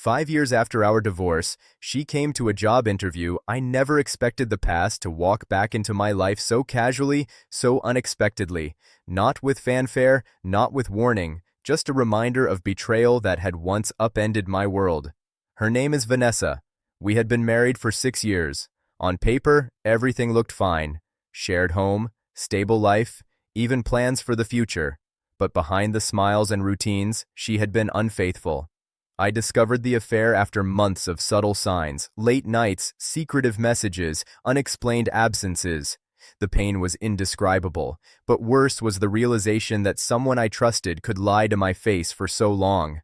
5 years after our divorce, she came to a job interview. I never expected the past to walk back into my life so casually, so unexpectedly. Not with fanfare, not with warning, just a reminder of betrayal that had once upended my world. Her name is Vanessa. We had been married for 6 years. On paper, everything looked fine. Shared home, stable life, even plans for the future. But behind the smiles and routines, she had been unfaithful. I discovered the affair after months of subtle signs, late nights, secretive messages, unexplained absences. The pain was indescribable, but worse was the realization that someone I trusted could lie to my face for so long.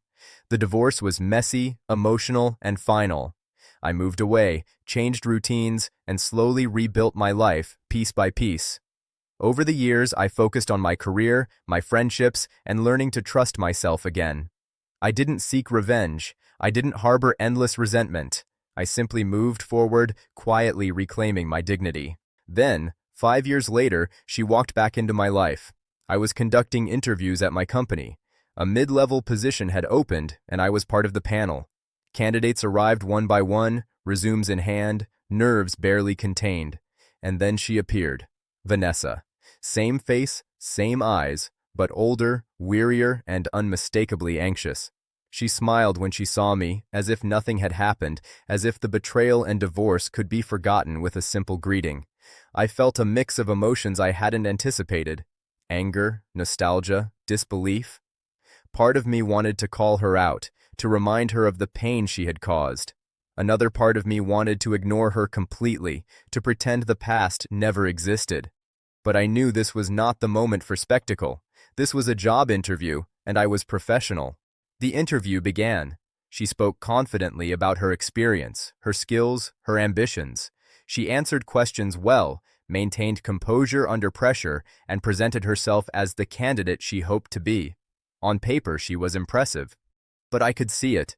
The divorce was messy, emotional, and final. I moved away, changed routines, and slowly rebuilt my life, piece by piece. Over the years, I focused on my career, my friendships, and learning to trust myself again. I didn't seek revenge. I didn't harbor endless resentment. I simply moved forward, quietly reclaiming my dignity. Then, 5 years later, she walked back into my life. I was conducting interviews at my company. A mid-level position had opened, and I was part of the panel. Candidates arrived one by one, resumes in hand, nerves barely contained. And then she appeared. Vanessa. Same face, same eyes, but older, wearier, and unmistakably anxious. She smiled when she saw me, as if nothing had happened, as if the betrayal and divorce could be forgotten with a simple greeting. I felt a mix of emotions I hadn't anticipated. Anger, nostalgia, disbelief. Part of me wanted to call her out, to remind her of the pain she had caused. Another part of me wanted to ignore her completely, to pretend the past never existed. But I knew this was not the moment for spectacle. This was a job interview, and I was professional. The interview began. She spoke confidently about her experience, her skills, her ambitions. She answered questions well, maintained composure under pressure, and presented herself as the candidate she hoped to be. On paper, she was impressive. But I could see it.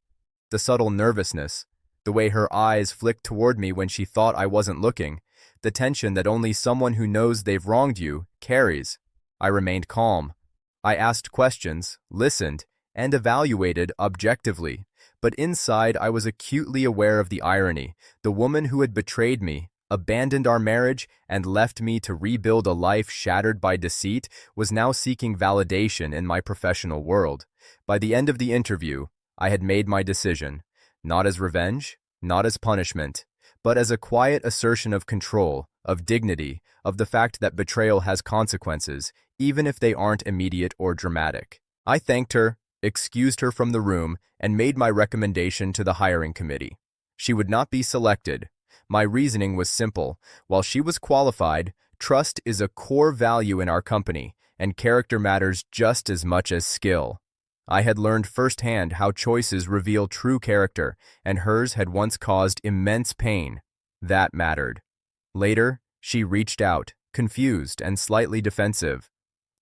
The subtle nervousness, the way her eyes flicked toward me when she thought I wasn't looking, the tension that only someone who knows they've wronged you carries. I remained calm. I asked questions, listened, and evaluated objectively. But inside, I was acutely aware of the irony. The woman who had betrayed me, abandoned our marriage, and left me to rebuild a life shattered by deceit was now seeking validation in my professional world. By the end of the interview, I had made my decision. Not as revenge, not as punishment, but as a quiet assertion of control, of dignity, of the fact that betrayal has consequences, even if they aren't immediate or dramatic. I thanked her, excused her from the room, and made my recommendation to the hiring committee. She would not be selected. My reasoning was simple. While she was qualified, trust is a core value in our company, and character matters just as much as skill. I had learned firsthand how choices reveal true character, and hers had once caused immense pain. That mattered. Later, she reached out, confused and slightly defensive.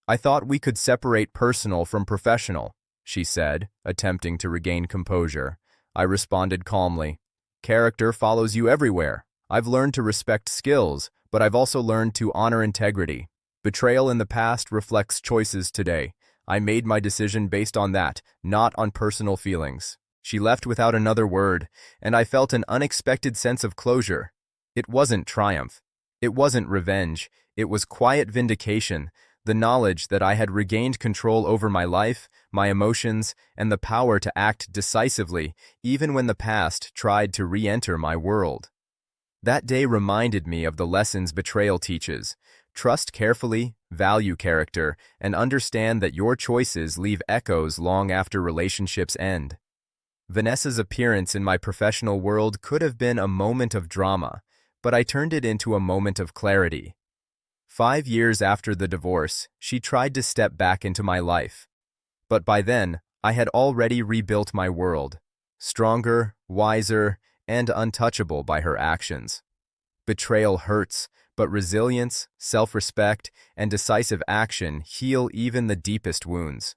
"I thought we could separate personal from professional," she said, attempting to regain composure. I responded calmly. "Character follows you everywhere. I've learned to respect skills, but I've also learned to honor integrity. Betrayal in the past reflects choices today. I made my decision based on that, not on personal feelings." She left without another word, and I felt an unexpected sense of closure. It wasn't triumph. It wasn't revenge. It was quiet vindication, the knowledge that I had regained control over my life, my emotions, and the power to act decisively, even when the past tried to re-enter my world. That day reminded me of the lessons betrayal teaches. Trust carefully, value character, and understand that your choices leave echoes long after relationships end. Vanessa's appearance in my professional world could have been a moment of drama, but I turned it into a moment of clarity. 5 years after the divorce, she tried to step back into my life. But by then, I had already rebuilt my world, stronger, wiser, and untouchable by her actions. Betrayal hurts, but resilience, self-respect, and decisive action heal even the deepest wounds.